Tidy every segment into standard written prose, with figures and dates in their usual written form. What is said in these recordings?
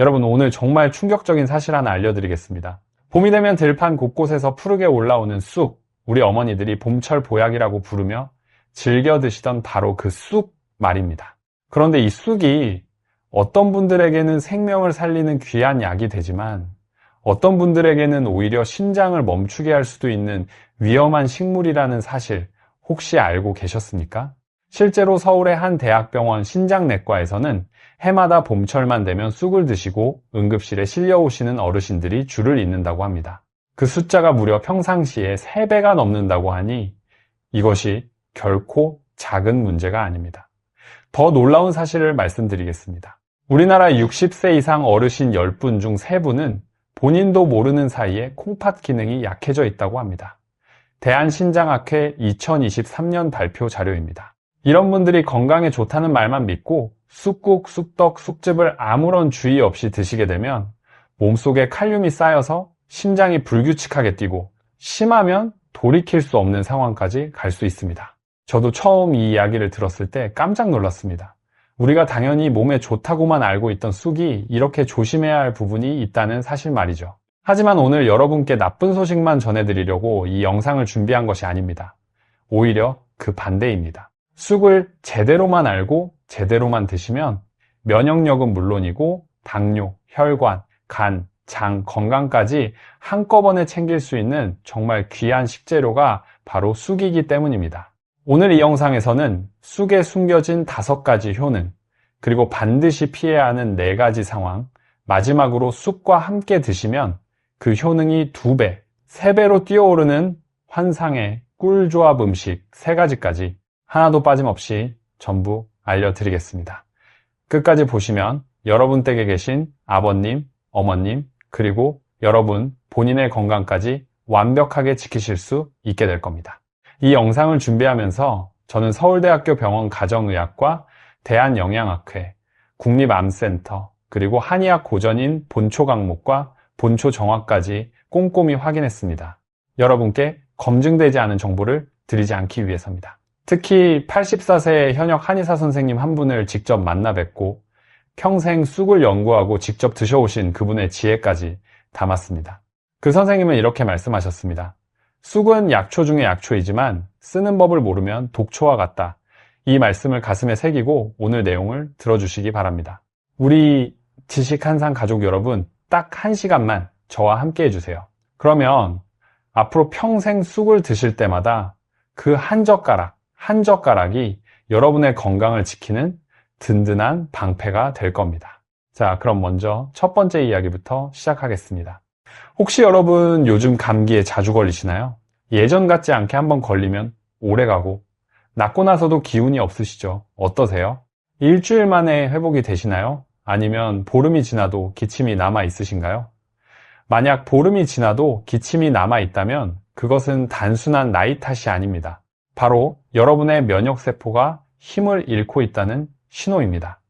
여러분, 오늘 정말 충격적인 사실 하나 알려드리겠습니다. 봄이 되면 들판 곳곳에서 푸르게 올라오는 쑥, 우리 어머니들이 봄철 보약이라고 부르며 즐겨 드시던 바로 그 쑥 말입니다. 그런데 이 쑥이 어떤 분들에게는 생명을 살리는 귀한 약이 되지만 어떤 분들에게는 오히려 신장을 멈추게 할 수도 있는 위험한 식물이라는 사실 혹시 알고 계셨습니까? 실제로 서울의 한 대학병원 신장내과에서는 해마다 봄철만 되면 쑥을 드시고 응급실에 실려오시는 어르신들이 줄을 잇는다고 합니다. 그 숫자가 무려 평상시에 3배가 넘는다고 하니 이것이 결코 작은 문제가 아닙니다. 더 놀라운 사실을 말씀드리겠습니다. 우리나라 60세 이상 어르신 10분 중 3분은 본인도 모르는 사이에 콩팥 기능이 약해져 있다고 합니다. 대한신장학회 2023년 발표 자료입니다. 이런 분들이 건강에 좋다는 말만 믿고 쑥국, 쑥떡, 쑥즙을 아무런 주의 없이 드시게 되면 몸속에 칼륨이 쌓여서 심장이 불규칙하게 뛰고 심하면 돌이킬 수 없는 상황까지 갈 수 있습니다. 저도 처음 이 이야기를 들었을 때 깜짝 놀랐습니다. 우리가 당연히 몸에 좋다고만 알고 있던 쑥이 이렇게 조심해야 할 부분이 있다는 사실 말이죠. 하지만 오늘 여러분께 나쁜 소식만 전해드리려고 이 영상을 준비한 것이 아닙니다. 오히려 그 반대입니다. 쑥을 제대로만 알고 제대로만 드시면 면역력은 물론이고 당뇨, 혈관, 간, 장 건강까지 한꺼번에 챙길 수 있는 정말 귀한 식재료가 바로 쑥이기 때문입니다. 오늘 이 영상에서는 쑥에 숨겨진 5가지 효능, 그리고 반드시 피해야 하는 4가지 상황, 마지막으로 쑥과 함께 드시면 그 효능이 2배, 3배로 뛰어오르는 환상의 꿀조합 음식 3가지까지 하나도 빠짐없이 전부 알려드리겠습니다. 끝까지 보시면 여러분 댁에 계신 아버님, 어머님, 그리고 여러분 본인의 건강까지 완벽하게 지키실 수 있게 될 겁니다. 이 영상을 준비하면서 저는 서울대학교 병원 가정의학과 대한영양학회, 국립암센터, 그리고 한의학 고전인 본초 강목과 본초 정화까지 꼼꼼히 확인했습니다. 여러분께 검증되지 않은 정보를 드리지 않기 위해서입니다. 특히 84세의 현역 한의사 선생님 한 분을 직접 만나 뵙고 평생 쑥을 연구하고 직접 드셔오신 그분의 지혜까지 담았습니다. 그 선생님은 이렇게 말씀하셨습니다. 쑥은 약초 중에 약초이지만 쓰는 법을 모르면 독초와 같다. 이 말씀을 가슴에 새기고 오늘 내용을 들어주시기 바랍니다. 우리 지식한상 가족 여러분, 딱 1시간만 저와 함께 해주세요. 그러면 앞으로 평생 쑥을 드실 때마다 그 한 젓가락이 여러분의 건강을 지키는 든든한 방패가 될 겁니다. 자, 그럼 먼저 첫 번째 이야기부터 시작하겠습니다. 혹시 여러분 요즘 감기에 자주 걸리시나요? 예전 같지 않게 한번 걸리면 오래 가고 낫고 나서도 기운이 없으시죠? 어떠세요? 일주일 만에 회복이 되시나요? 아니면 보름이 지나도 기침이 남아 있으신가요? 만약 보름이 지나도 기침이 남아 있다면 그것은 단순한 나이 탓이 아닙니다. 바로 여러분의 면역세포가 힘을 잃고 있다는 신호입니다.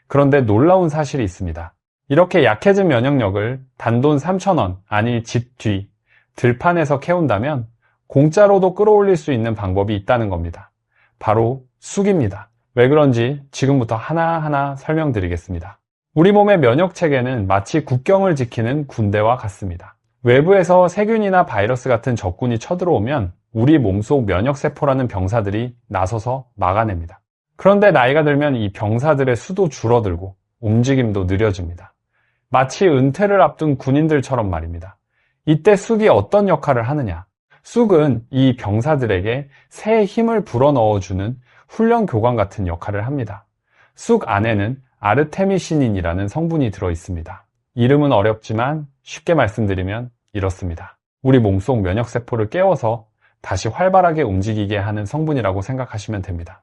그런데 놀라운 사실이 있습니다. 이렇게 약해진 면역력을 단돈 3,000원, 아니 집 뒤, 들판에서 캐온다면 공짜로도 끌어올릴 수 있는 방법이 있다는 겁니다. 바로 쑥입니다. 왜 그런지 지금부터 하나하나 설명드리겠습니다. 우리 몸의 면역체계는 마치 국경을 지키는 군대와 같습니다. 외부에서 세균이나 바이러스 같은 적군이 쳐들어오면 우리 몸속 면역세포라는 병사들이 나서서 막아냅니다. 그런데 나이가 들면 이 병사들의 수도 줄어들고 움직임도 느려집니다. 마치 은퇴를 앞둔 군인들처럼 말입니다. 이때 쑥이 어떤 역할을 하느냐? 쑥은 이 병사들에게 새 힘을 불어넣어주는 훈련 교관 같은 역할을 합니다. 쑥 안에는 아르테미시닌이라는 성분이 들어있습니다. 이름은 어렵지만 쉽게 말씀드리면 이렇습니다. 우리 몸속 면역세포를 깨워서 다시 활발하게 움직이게 하는 성분이라고 생각하시면 됩니다.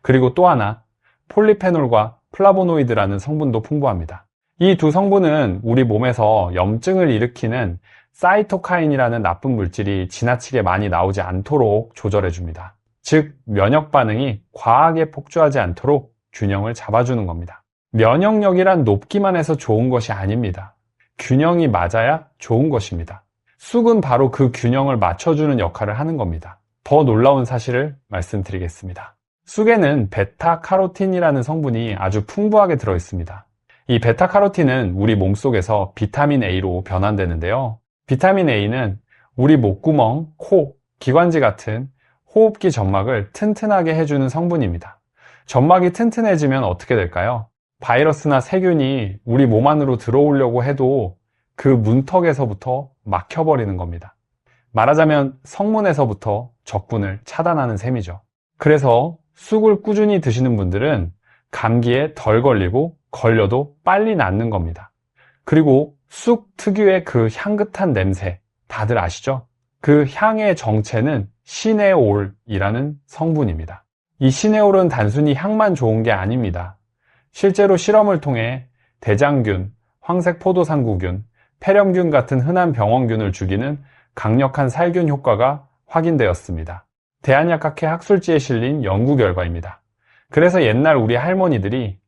그리고 또 하나, 폴리페놀과 플라보노이드라는 성분도 풍부합니다. 이 두 성분은 우리 몸에서 염증을 일으키는 사이토카인이라는 나쁜 물질이 지나치게 많이 나오지 않도록 조절해줍니다. 즉, 면역 반응이 과하게 폭주하지 않도록 균형을 잡아주는 겁니다. 면역력이란 높기만 해서 좋은 것이 아닙니다. 균형이 맞아야 좋은 것입니다. 쑥은 바로 그 균형을 맞춰주는 역할을 하는 겁니다. 더 놀라운 사실을 말씀드리겠습니다. 쑥에는 베타카로틴이라는 성분이 아주 풍부하게 들어있습니다. 이 베타카로틴은 우리 몸속에서 비타민 A로 변환되는데요. 비타민 A는 우리 목구멍, 코, 기관지 같은 호흡기 점막을 튼튼하게 해주는 성분입니다. 점막이 튼튼해지면 어떻게 될까요? 바이러스나 세균이 우리 몸 안으로 들어오려고 해도 그 문턱에서부터 막혀버리는 겁니다. 말하자면 성문에서부터 적군을 차단하는 셈이죠. 그래서 쑥을 꾸준히 드시는 분들은 감기에 덜 걸리고 걸려도 빨리 낫는 겁니다. 그리고 쑥 특유의 그 향긋한 냄새 다들 아시죠? 그 향의 정체는 시네올이라는 성분입니다. 이 시네올은 단순히 향만 좋은 게 아닙니다. 실제로 실험을 통해 대장균, 황색포도상구균, 폐렴균 같은 흔한 병원균을 죽이는 강력한 살균 효과가 확인되었습니다. 대한약학회 학술지에 실린 연구 결과입니다. 그래서 옛날 우리 할머니들이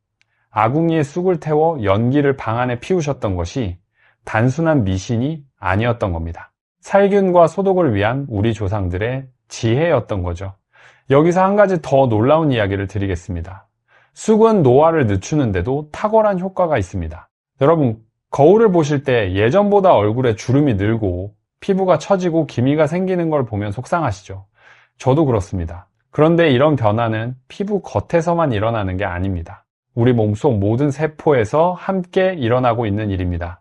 아궁이에 쑥을 태워 연기를 방 안에 피우셨던 것이 단순한 미신이 아니었던 겁니다. 살균과 소독을 위한 우리 조상들의 지혜였던 거죠. 여기서 한 가지 더 놀라운 이야기를 드리겠습니다. 쑥은 노화를 늦추는데도 탁월한 효과가 있습니다. 여러분, 거울을 보실 때 예전보다 얼굴에 주름이 늘고 피부가 처지고 기미가 생기는 걸 보면 속상하시죠? 저도 그렇습니다. 그런데 이런 변화는 피부 겉에서만 일어나는 게 아닙니다. 우리 몸속 모든 세포에서 함께 일어나고 있는 일입니다.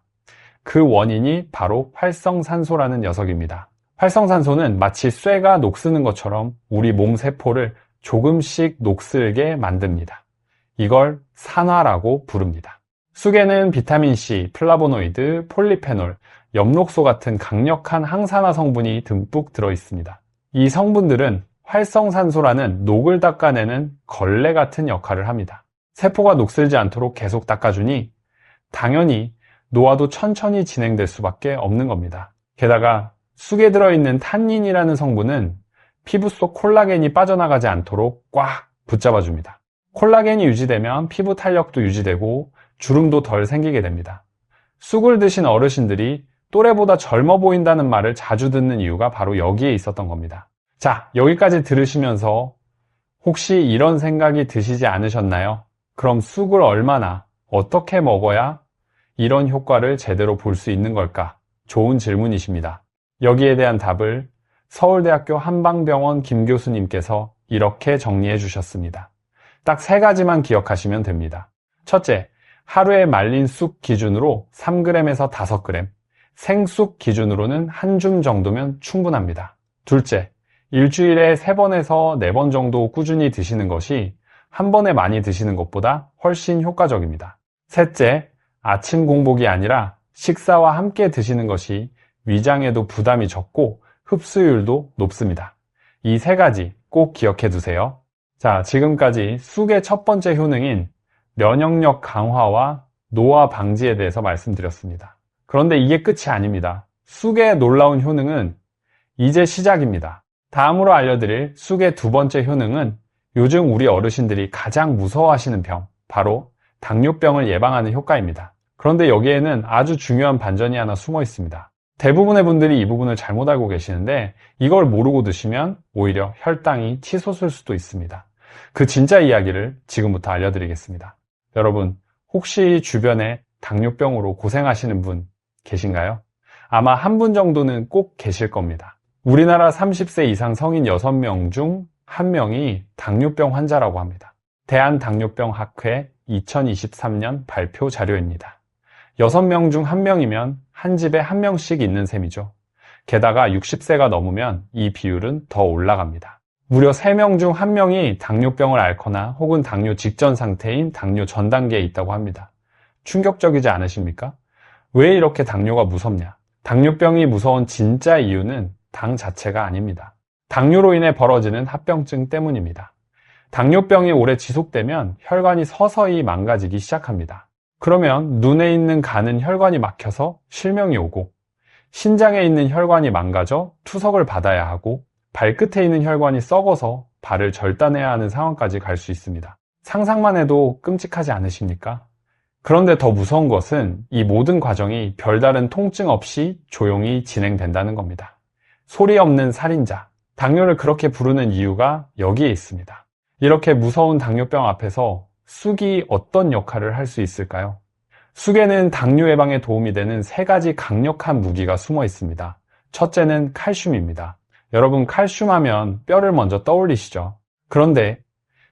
그 원인이 바로 활성산소라는 녀석입니다. 활성산소는 마치 쇠가 녹쓰는 것처럼 우리 몸 세포를 조금씩 녹슬게 만듭니다. 이걸 산화라고 부릅니다. 쑥에는 비타민C, 플라보노이드, 폴리페놀, 엽록소 같은 강력한 항산화 성분이 듬뿍 들어있습니다. 이 성분들은 활성산소라는 녹을 닦아내는 걸레 같은 역할을 합니다. 세포가 녹슬지 않도록 계속 닦아주니 당연히 노화도 천천히 진행될 수밖에 없는 겁니다. 게다가 쑥에 들어있는 탄닌이라는 성분은 피부 속 콜라겐이 빠져나가지 않도록 꽉 붙잡아줍니다. 콜라겐이 유지되면 피부 탄력도 유지되고 주름도 덜 생기게 됩니다. 쑥을 드신 어르신들이 또래보다 젊어 보인다는 말을 자주 듣는 이유가 바로 여기에 있었던 겁니다. 자, 여기까지 들으시면서 혹시 이런 생각이 드시지 않으셨나요? 그럼 쑥을 얼마나, 어떻게 먹어야 이런 효과를 제대로 볼 수 있는 걸까? 좋은 질문이십니다. 여기에 대한 답을 서울대학교 한방병원 김 교수님께서 이렇게 정리해 주셨습니다. 딱 3가지만 기억하시면 됩니다. 첫째, 하루에 말린 쑥 기준으로 3g에서 5g, 생쑥 기준으로는 한 줌 정도면 충분합니다. 둘째, 일주일에 3번에서 4번 정도 꾸준히 드시는 것이 한 번에 많이 드시는 것보다 훨씬 효과적입니다. 셋째, 아침 공복이 아니라 식사와 함께 드시는 것이 위장에도 부담이 적고 흡수율도 높습니다. 이 3가지 꼭 기억해 두세요. 자, 지금까지 쑥의 첫 번째 효능인 면역력 강화와 노화 방지에 대해서 말씀드렸습니다. 그런데 이게 끝이 아닙니다. 쑥의 놀라운 효능은 이제 시작입니다. 다음으로 알려드릴 쑥의 두 번째 효능은 요즘 우리 어르신들이 가장 무서워하시는 병, 바로 당뇨병을 예방하는 효과입니다. 그런데 여기에는 아주 중요한 반전이 하나 숨어 있습니다. 대부분의 분들이 이 부분을 잘못 알고 계시는데 이걸 모르고 드시면 오히려 혈당이 치솟을 수도 있습니다. 그 진짜 이야기를 지금부터 알려드리겠습니다. 여러분, 혹시 주변에 당뇨병으로 고생하시는 분 계신가요? 아마 한 분 정도는 꼭 계실 겁니다. 우리나라 30세 이상 성인 6명 중 1명이 당뇨병 환자라고 합니다. 대한당뇨병학회 2023년 발표 자료입니다. 6명 중 1명이면 한 집에 1명씩 있는 셈이죠. 게다가 60세가 넘으면 이 비율은 더 올라갑니다. 무려 3명 중 1명이 당뇨병을 앓거나 혹은 당뇨 직전 상태인 당뇨 전 단계에 있다고 합니다. 충격적이지 않으십니까? 왜 이렇게 당뇨가 무섭냐? 당뇨병이 무서운 진짜 이유는 당 자체가 아닙니다. 당뇨로 인해 벌어지는 합병증 때문입니다. 당뇨병이 오래 지속되면 혈관이 서서히 망가지기 시작합니다. 그러면 눈에 있는 간은 혈관이 막혀서 실명이 오고, 신장에 있는 혈관이 망가져 투석을 받아야 하고, 발끝에 있는 혈관이 썩어서 발을 절단해야 하는 상황까지 갈 수 있습니다. 상상만 해도 끔찍하지 않으십니까? 그런데 더 무서운 것은 이 모든 과정이 별다른 통증 없이 조용히 진행된다는 겁니다. 소리 없는 살인자, 당뇨를 그렇게 부르는 이유가 여기에 있습니다. 이렇게 무서운 당뇨병 앞에서 쑥이 어떤 역할을 할 수 있을까요? 쑥에는 당뇨 예방에 도움이 되는 세 가지 강력한 무기가 숨어 있습니다. 첫째는 칼슘입니다. 여러분, 칼슘 하면 뼈를 먼저 떠올리시죠? 그런데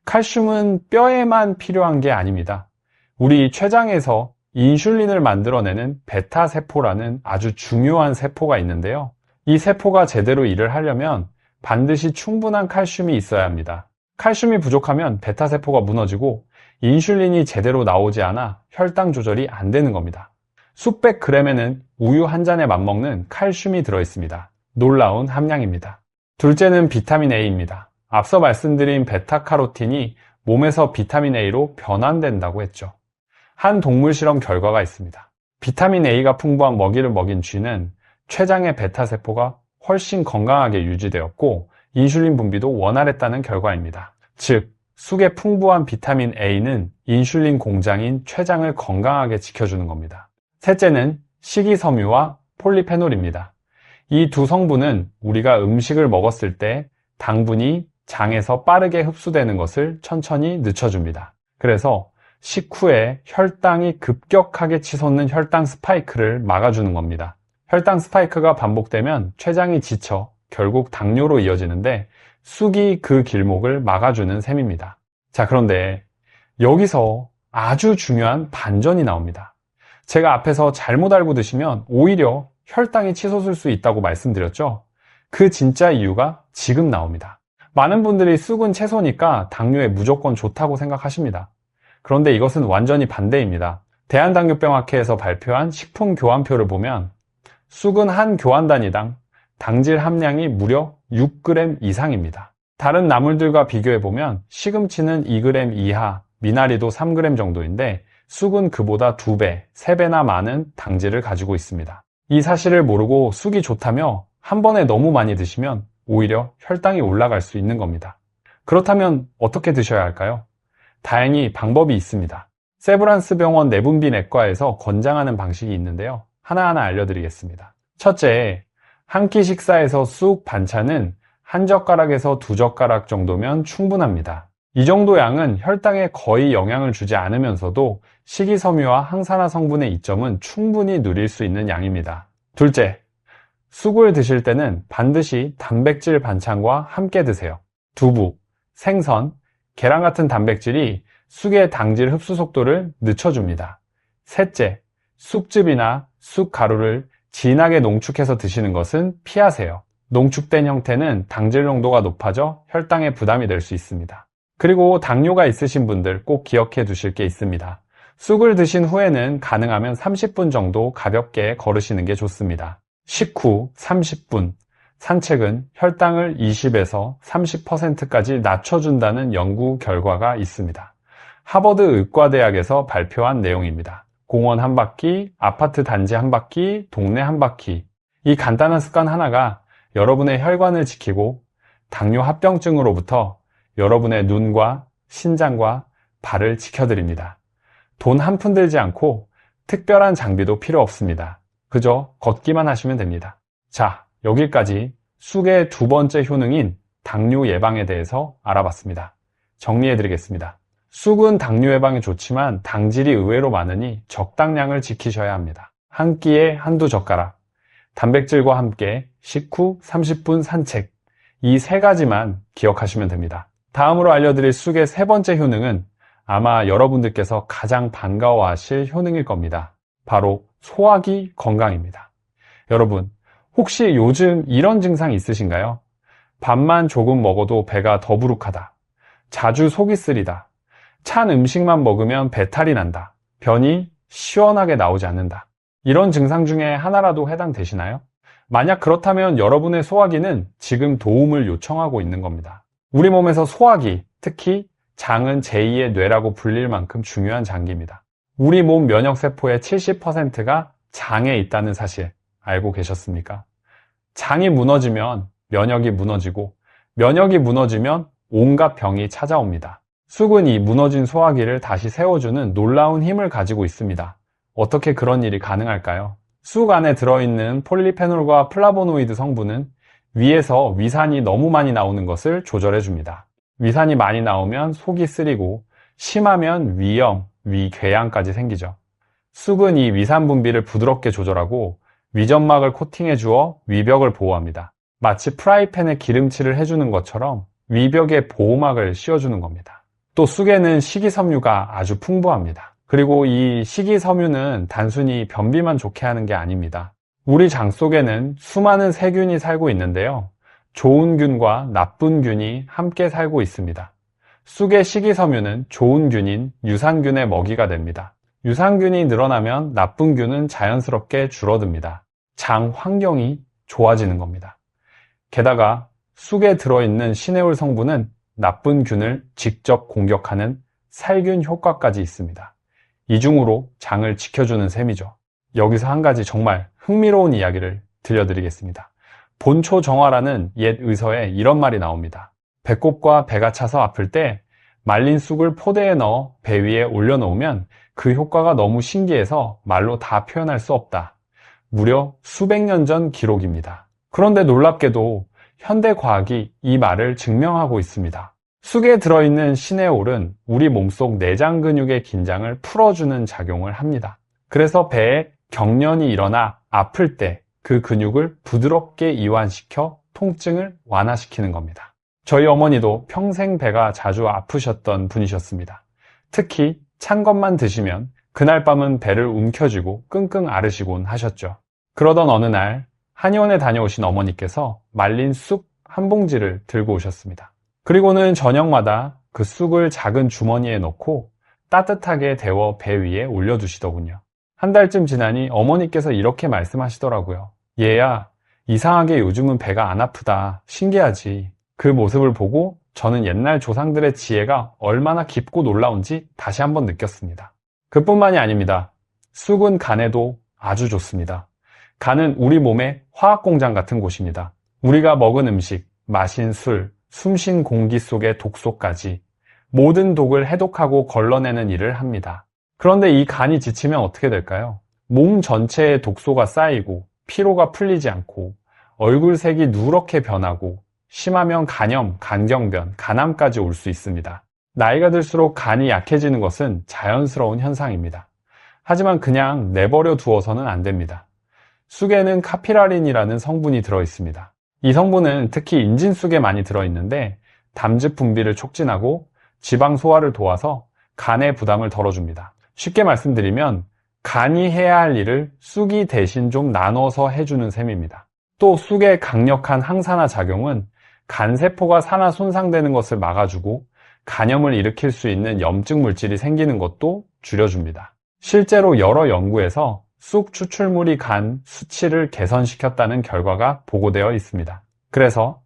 칼슘은 뼈에만 필요한 게 아닙니다. 우리 췌장에서 인슐린을 만들어내는 베타세포라는 아주 중요한 세포가 있는데요. 이 세포가 제대로 일을 하려면 반드시 충분한 칼슘이 있어야 합니다. 칼슘이 부족하면 베타세포가 무너지고 인슐린이 제대로 나오지 않아 혈당 조절이 안 되는 겁니다. 수백 그램에는 우유 한 잔에 맞먹는 칼슘이 들어있습니다. 놀라운 함량입니다. 둘째는 비타민 A입니다. 앞서 말씀드린 베타카로틴이 몸에서 비타민 A로 변환된다고 했죠. 한 동물 실험 결과가 있습니다. 비타민 A가 풍부한 먹이를 먹인 쥐는 췌장의 베타세포가 훨씬 건강하게 유지되었고 인슐린 분비도 원활했다는 결과입니다. 즉, 쑥의 풍부한 비타민 A는 인슐린 공장인 췌장을 건강하게 지켜주는 겁니다. 셋째는 식이섬유와 폴리페놀입니다. 이 두 성분은 우리가 음식을 먹었을 때 당분이 장에서 빠르게 흡수되는 것을 천천히 늦춰줍니다. 그래서 식후에 혈당이 급격하게 치솟는 혈당 스파이크를 막아주는 겁니다. 혈당 스파이크가 반복되면 췌장이 지쳐 결국 당뇨로 이어지는데 쑥이 그 길목을 막아주는 셈입니다. 자, 그런데 여기서 아주 중요한 반전이 나옵니다. 제가 앞에서 잘못 알고 드시면 오히려 혈당이 치솟을 수 있다고 말씀드렸죠? 그 진짜 이유가 지금 나옵니다. 많은 분들이 쑥은 채소니까 당뇨에 무조건 좋다고 생각하십니다. 그런데 이것은 완전히 반대입니다. 대한당뇨병학회에서 발표한 식품교환표를 보면 쑥은 한 교환단위당 당질 함량이 무려 6g 이상입니다. 다른 나물들과 비교해보면 시금치는 2g 이하, 미나리도 3g 정도인데 쑥은 그보다 2배, 3배나 많은 당질을 가지고 있습니다. 이 사실을 모르고 쑥이 좋다며 한 번에 너무 많이 드시면 오히려 혈당이 올라갈 수 있는 겁니다. 그렇다면 어떻게 드셔야 할까요? 다행히 방법이 있습니다. 세브란스 병원 내분비내과에서 권장하는 방식이 있는데요. 하나하나 알려드리겠습니다. 첫째, 한 끼 식사에서 쑥 반찬은 한 젓가락에서 두 젓가락 정도면 충분합니다. 이 정도 양은 혈당에 거의 영향을 주지 않으면서도 식이섬유와 항산화 성분의 이점은 충분히 누릴 수 있는 양입니다. 둘째, 쑥을 드실 때는 반드시 단백질 반찬과 함께 드세요. 두부, 생선, 계란 같은 단백질이 쑥의 당질 흡수 속도를 늦춰줍니다. 셋째, 쑥즙이나 쑥가루를 진하게 농축해서 드시는 것은 피하세요. 농축된 형태는 당질 농도가 높아져 혈당에 부담이 될 수 있습니다. 그리고 당뇨가 있으신 분들 꼭 기억해 두실 게 있습니다. 쑥을 드신 후에는 가능하면 30분 정도 가볍게 걸으시는 게 좋습니다. 식후 30분, 산책은 혈당을 20에서 30%까지 낮춰준다는 연구 결과가 있습니다. 하버드 의과대학에서 발표한 내용입니다. 공원 한 바퀴, 아파트 단지 한 바퀴, 동네 한 바퀴. 이 간단한 습관 하나가 여러분의 혈관을 지키고 당뇨 합병증으로부터 여러분의 눈과 신장과 발을 지켜드립니다. 돈 한 푼 들지 않고 특별한 장비도 필요 없습니다. 그저 걷기만 하시면 됩니다. 자, 여기까지 쑥의 두 번째 효능인 당뇨 예방에 대해서 알아봤습니다. 정리해드리겠습니다. 쑥은 당뇨 예방에 좋지만 당질이 의외로 많으니 적당량을 지키셔야 합니다. 한 끼에 한두 젓가락, 단백질과 함께 식후 30분 산책, 이 세 가지만 기억하시면 됩니다. 다음으로 알려드릴 쑥의 세 번째 효능은 아마 여러분들께서 가장 반가워하실 효능일 겁니다. 바로 소화기 건강입니다. 여러분, 혹시 요즘 이런 증상 있으신가요? 밥만 조금 먹어도 배가 더부룩하다. 자주 속이 쓰리다. 찬 음식만 먹으면 배탈이 난다. 변이 시원하게 나오지 않는다. 이런 증상 중에 하나라도 해당되시나요? 만약 그렇다면 여러분의 소화기는 지금 도움을 요청하고 있는 겁니다. 우리 몸에서 소화기, 특히 장은 제2의 뇌라고 불릴 만큼 중요한 장기입니다. 우리 몸 면역세포의 70%가 장에 있다는 사실 알고 계셨습니까? 장이 무너지면 면역이 무너지고 면역이 무너지면 온갖 병이 찾아옵니다. 쑥은 이 무너진 소화기를 다시 세워주는 놀라운 힘을 가지고 있습니다. 어떻게 그런 일이 가능할까요? 쑥 안에 들어있는 폴리페놀과 플라보노이드 성분은 위에서 위산이 너무 많이 나오는 것을 조절해 줍니다. 위산이 많이 나오면 속이 쓰리고 심하면 위염, 위궤양까지 생기죠. 쑥은 이 위산 분비를 부드럽게 조절하고 위점막을 코팅해 주어 위벽을 보호합니다. 마치 프라이팬에 기름칠을 해주는 것처럼 위벽에 보호막을 씌워주는 겁니다. 또 쑥에는 식이섬유가 아주 풍부합니다. 그리고 이 식이섬유는 단순히 변비만 좋게 하는 게 아닙니다. 우리 장 속에는 수많은 세균이 살고 있는데요. 좋은 균과 나쁜 균이 함께 살고 있습니다. 쑥의 식이섬유는 좋은 균인 유산균의 먹이가 됩니다. 유산균이 늘어나면 나쁜 균은 자연스럽게 줄어듭니다. 장 환경이 좋아지는 겁니다. 게다가 쑥에 들어있는 시네올 성분은 나쁜 균을 직접 공격하는 살균 효과까지 있습니다. 이중으로 장을 지켜주는 셈이죠. 여기서 한 가지 정말 흥미로운 이야기를 들려드리겠습니다. 본초정화라는 옛 의서에 이런 말이 나옵니다. 배꼽과 배가 차서 아플 때 말린 쑥을 포대에 넣어 배 위에 올려놓으면 그 효과가 너무 신기해서 말로 다 표현할 수 없다. 무려 수백 년 전 기록입니다. 그런데 놀랍게도 현대과학이 이 말을 증명하고 있습니다. 쑥에 들어있는 시네올은 우리 몸속 내장 근육의 긴장을 풀어주는 작용을 합니다. 그래서 배에 경련이 일어나 아플 때 그 근육을 부드럽게 이완시켜 통증을 완화시키는 겁니다. 저희 어머니도 평생 배가 자주 아프셨던 분이셨습니다. 특히 찬 것만 드시면 그날 밤은 배를 움켜쥐고 끙끙 앓으시곤 하셨죠. 그러던 어느 날 한의원에 다녀오신 어머니께서 말린 쑥 한 봉지를 들고 오셨습니다. 그리고는 저녁마다 그 쑥을 작은 주머니에 넣고 따뜻하게 데워 배 위에 올려두시더군요. 한 달쯤 지나니 어머니께서 이렇게 말씀하시더라고요. 얘야, 이상하게 요즘은 배가 안 아프다. 신기하지. 그 모습을 보고 저는 옛날 조상들의 지혜가 얼마나 깊고 놀라운지 다시 한번 느꼈습니다. 그뿐만이 아닙니다. 쑥은 간에도 아주 좋습니다. 간은 우리 몸의 화학공장 같은 곳입니다. 우리가 먹은 음식, 마신 술, 숨쉰 공기 속의 독소까지 모든 독을 해독하고 걸러내는 일을 합니다. 그런데 이 간이 지치면 어떻게 될까요? 몸 전체에 독소가 쌓이고 피로가 풀리지 않고 얼굴색이 누렇게 변하고 심하면 간염, 간경변, 간암까지 올 수 있습니다. 나이가 들수록 간이 약해지는 것은 자연스러운 현상입니다. 하지만 그냥 내버려 두어서는 안 됩니다. 쑥에는 카피라린이라는 성분이 들어있습니다. 이 성분은 특히 인진쑥에 많이 들어있는데 담즙 분비를 촉진하고 지방 소화를 도와서 간의 부담을 덜어줍니다. 쉽게 말씀드리면 간이 해야 할 일을 쑥이 대신 좀 나눠서 해주는 셈입니다. 또 쑥의 강력한 항산화 작용은 간세포가 산화 손상되는 것을 막아주고 간염을 일으킬 수 있는 염증 물질이 생기는 것도 줄여줍니다. 실제로 여러 연구에서 쑥 추출물이 간 수치를 개선시켰다는 결과가 보고되어 있습니다. 그래서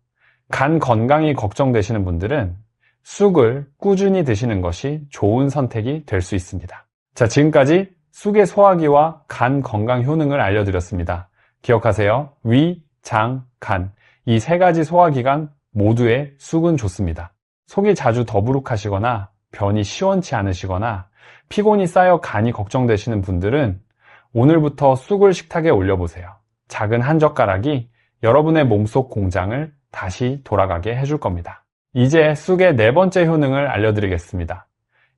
간 건강이 걱정되시는 분들은 쑥을 꾸준히 드시는 것이 좋은 선택이 될 수 있습니다. 자, 지금까지 쑥의 소화기와 간 건강 효능을 알려드렸습니다. 기억하세요. 위, 장, 간. 이 세 가지 소화기관 모두에 쑥은 좋습니다. 속이 자주 더부룩하시거나 변이 시원치 않으시거나 피곤이 쌓여 간이 걱정되시는 분들은 오늘부터 쑥을 식탁에 올려보세요. 작은 한 젓가락이 여러분의 몸속 공장을 다시 돌아가게 해줄 겁니다. 이제 쑥의 네 번째 효능을 알려드리겠습니다.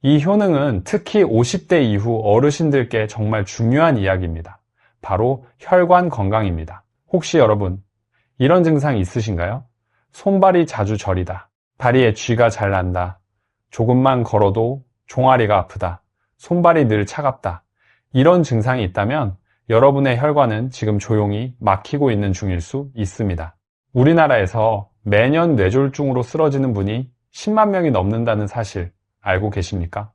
이 효능은 특히 50대 이후 어르신들께 정말 중요한 이야기입니다. 바로 혈관 건강입니다. 혹시 여러분 이런 증상 있으신가요? 손발이 자주 저리다. 다리에 쥐가 잘 난다. 조금만 걸어도 종아리가 아프다. 손발이 늘 차갑다. 이런 증상이 있다면 여러분의 혈관은 지금 조용히 막히고 있는 중일 수 있습니다. 우리나라에서 매년 뇌졸중으로 쓰러지는 분이 10만 명이 넘는다는 사실 알고 계십니까?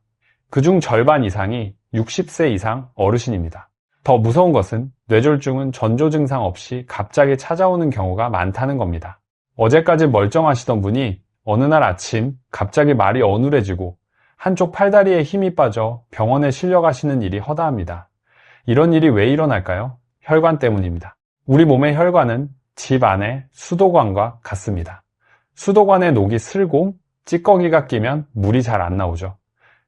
그중 절반 이상이 60세 이상 어르신입니다. 더 무서운 것은 뇌졸중은 전조 증상 없이 갑자기 찾아오는 경우가 많다는 겁니다. 어제까지 멀쩡하시던 분이 어느 날 아침 갑자기 말이 어눌해지고 한쪽 팔다리에 힘이 빠져 병원에 실려가시는 일이 허다합니다. 이런 일이 왜 일어날까요? 혈관 때문입니다. 우리 몸의 혈관은 집 안의 수도관과 같습니다. 수도관에 녹이 슬고 찌꺼기가 끼면 물이 잘 안 나오죠.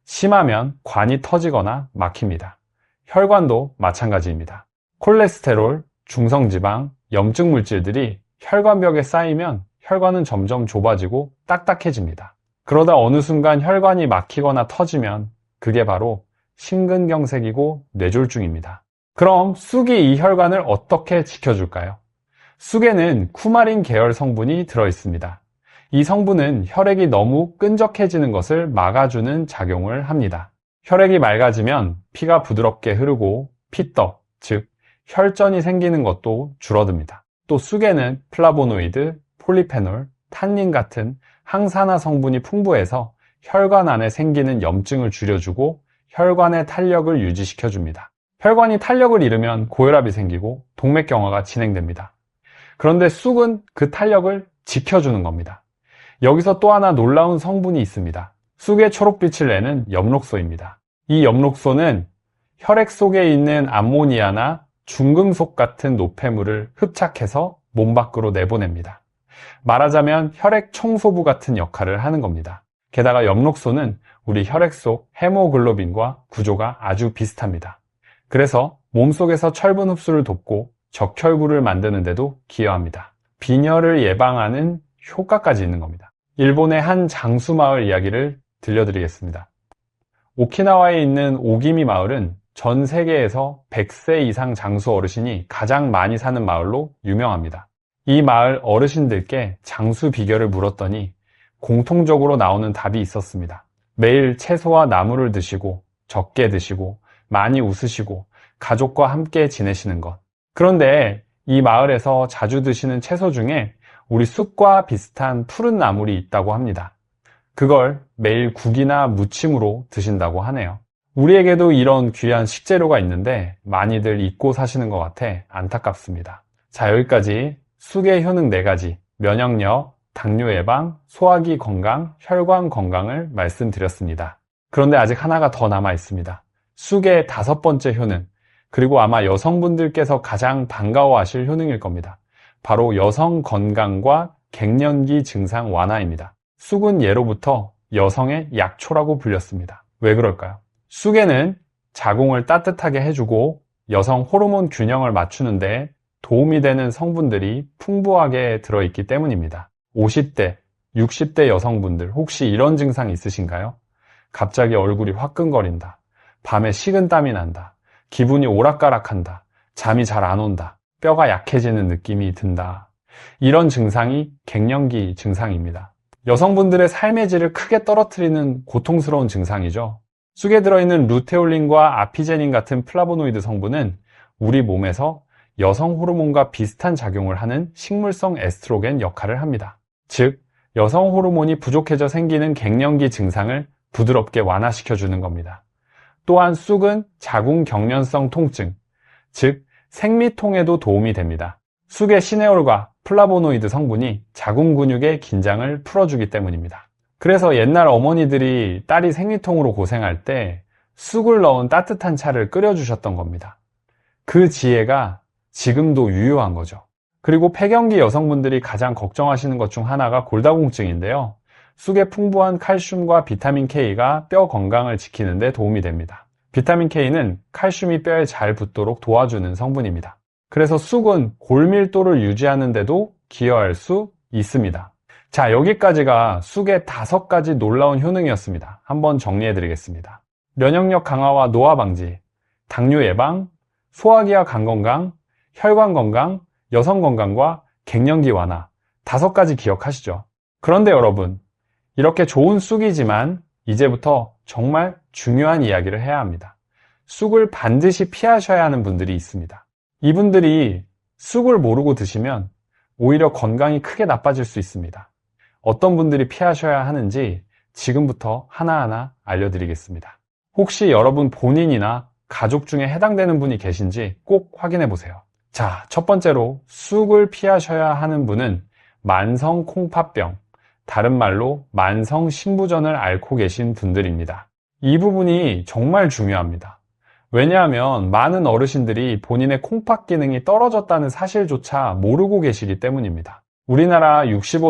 심하면 관이 터지거나 막힙니다. 혈관도 마찬가지입니다. 콜레스테롤, 중성지방, 염증 물질들이 혈관벽에 쌓이면 혈관은 점점 좁아지고 딱딱해집니다. 그러다 어느 순간 혈관이 막히거나 터지면 그게 바로 심근경색이고 뇌졸중입니다. 그럼 쑥이 이 혈관을 어떻게 지켜줄까요? 쑥에는 쿠마린 계열 성분이 들어있습니다. 이 성분은 혈액이 너무 끈적해지는 것을 막아주는 작용을 합니다. 혈액이 맑아지면 피가 부드럽게 흐르고 피떡, 즉 혈전이 생기는 것도 줄어듭니다. 또 쑥에는 플라보노이드, 폴리페놀, 탄닌 같은 항산화 성분이 풍부해서 혈관 안에 생기는 염증을 줄여주고 혈관의 탄력을 유지시켜줍니다. 혈관이 탄력을 잃으면 고혈압이 생기고 동맥경화가 진행됩니다. 그런데 쑥은 그 탄력을 지켜주는 겁니다. 여기서 또 하나 놀라운 성분이 있습니다. 쑥의 초록빛을 내는 엽록소입니다. 이 엽록소는 혈액 속에 있는 암모니아나 중금속 같은 노폐물을 흡착해서 몸 밖으로 내보냅니다. 말하자면 혈액 청소부 같은 역할을 하는 겁니다. 게다가 엽록소는 우리 혈액 속 헤모글로빈과 구조가 아주 비슷합니다. 그래서 몸속에서 철분 흡수를 돕고 적혈구를 만드는 데도 기여합니다. 빈혈을 예방하는 효과까지 있는 겁니다. 일본의 한 장수마을 이야기를 들려드리겠습니다. 오키나와에 있는 오기미 마을은 전 세계에서 100세 이상 장수 어르신이 가장 많이 사는 마을로 유명합니다. 이 마을 어르신들께 장수 비결을 물었더니 공통적으로 나오는 답이 있었습니다. 매일 채소와 나물을 드시고 적게 드시고 많이 웃으시고 가족과 함께 지내시는 것. 그런데 이 마을에서 자주 드시는 채소 중에 우리 쑥과 비슷한 푸른 나물이 있다고 합니다. 그걸 매일 국이나 무침으로 드신다고 하네요. 우리에게도 이런 귀한 식재료가 있는데 많이들 잊고 사시는 것 같아 안타깝습니다. 자, 여기까지 쑥의 효능 4가지, 면역력, 당뇨 예방, 소화기 건강, 혈관 건강을 말씀드렸습니다. 그런데 아직 하나가 더 남아 있습니다. 쑥의 5번째 효능, 그리고 아마 여성분들께서 가장 반가워하실 효능일 겁니다. 바로 여성 건강과 갱년기 증상 완화입니다. 쑥은 예로부터 여성의 약초라고 불렸습니다. 왜 그럴까요? 쑥에는 자궁을 따뜻하게 해주고 여성 호르몬 균형을 맞추는 데 도움이 되는 성분들이 풍부하게 들어있기 때문입니다. 50대, 60대 여성분들 혹시 이런 증상 있으신가요? 갑자기 얼굴이 화끈거린다. 밤에 식은땀이 난다. 기분이 오락가락한다. 잠이 잘 안 온다. 뼈가 약해지는 느낌이 든다. 이런 증상이 갱년기 증상입니다. 여성분들의 삶의 질을 크게 떨어뜨리는 고통스러운 증상이죠. 쑥에 들어있는 루테올린과 아피제닌 같은 플라보노이드 성분은 우리 몸에서 여성 호르몬과 비슷한 작용을 하는 식물성 에스트로겐 역할을 합니다. 즉, 여성 호르몬이 부족해져 생기는 갱년기 증상을 부드럽게 완화시켜주는 겁니다. 또한 쑥은 자궁 경련성 통증, 즉 생리통에도 도움이 됩니다. 쑥의 시네올과 플라보노이드 성분이 자궁 근육의 긴장을 풀어주기 때문입니다. 그래서 옛날 어머니들이 딸이 생리통으로 고생할 때 쑥을 넣은 따뜻한 차를 끓여주셨던 겁니다. 그 지혜가 지금도 유효한 거죠. 그리고 폐경기 여성분들이 가장 걱정하시는 것 중 하나가 골다공증인데요. 쑥의 풍부한 칼슘과 비타민 K가 뼈 건강을 지키는 데 도움이 됩니다. 비타민 K는 칼슘이 뼈에 잘 붙도록 도와주는 성분입니다. 그래서 쑥은 골밀도를 유지하는 데도 기여할 수 있습니다. 자, 여기까지가 쑥의 5가지 놀라운 효능이었습니다. 한번 정리해 드리겠습니다. 면역력 강화와 노화 방지, 당뇨 예방, 소화기와 간 건강, 혈관 건강, 여성 건강과 갱년기 완화 5가지 기억하시죠? 그런데 여러분, 이렇게 좋은 쑥이지만 이제부터 정말 중요한 이야기를 해야 합니다. 쑥을 반드시 피하셔야 하는 분들이 있습니다. 이분들이 쑥을 모르고 드시면 오히려 건강이 크게 나빠질 수 있습니다. 어떤 분들이 피하셔야 하는지 지금부터 하나하나 알려드리겠습니다. 혹시 여러분 본인이나 가족 중에 해당되는 분이 계신지 꼭 확인해 보세요. 자, 첫 번째로 쑥을 피하셔야 하는 분은 만성 콩팥병, 다른 말로 만성 신부전을 앓고 계신 분들입니다. 이 부분이 정말 중요합니다. 왜냐하면 많은 어르신들이 본인의 콩팥 기능이 떨어졌다는 사실조차 모르고 계시기 때문입니다. 우리나라 65세